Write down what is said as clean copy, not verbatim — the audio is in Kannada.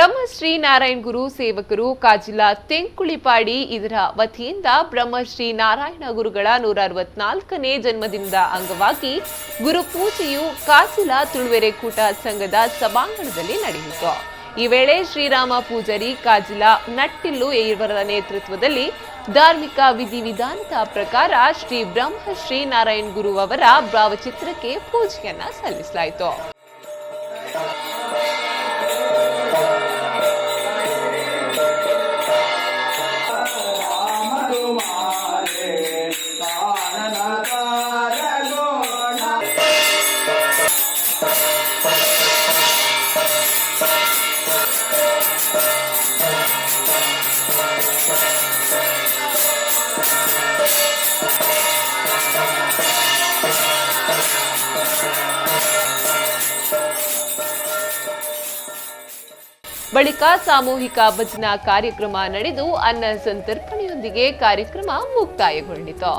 ಬ್ರಹ್ಮಶ್ರೀ ನಾರಾಯಣ ಗುರು ಸೇವಕರು ಕಾಜಿಲಾ ತೆಂಕುಳಿಪಾಡಿ ಇದರ ವತಿಯಿಂದ ಬ್ರಹ್ಮಶ್ರೀ ನಾರಾಯಣ ಗುರುಗಳ 164ನೇ ಜನ್ಮದಿನದ ಅಂಗವಾಗಿ ಗುರುಪೂಜೆಯು ಕಾಜಿಲಾ ತುಳುವೆರೆಕೂಟ ಸಂಘದ ಸಭಾಂಗಣದಲ್ಲಿ ನಡೆಯಿತು. ಈ ವೇಳೆ ಶ್ರೀರಾಮ ಪೂಜಾರಿ ಕಾಜಿಲಾ ನಟ್ಟಿಲ್ಲು ಇವರ ನೇತೃತ್ವದಲ್ಲಿ ಧಾರ್ಮಿಕ ವಿಧಿವಿಧಾನದ ಪ್ರಕಾರ ಶ್ರೀ ಬ್ರಹ್ಮಶ್ರೀ ನಾರಾಯಣ ಗುರು ಅವರ ಭಾವಚಿತ್ರಕ್ಕೆ ಪೂಜೆಯನ್ನ ಸಲ್ಲಿಸಲಾಯಿತು. ಬಳಿಕ ಸಾಮೂಹಿಕ ಭಜನಾ ಕಾರ್ಯಕ್ರಮ ನಡೆದು ಅನ್ನ ಸಂತರ್ಪಣೆಯೊಂದಿಗೆ ಕಾರ್ಯಕ್ರಮ ಮುಕ್ತಾಯಗೊಂಡಿತು.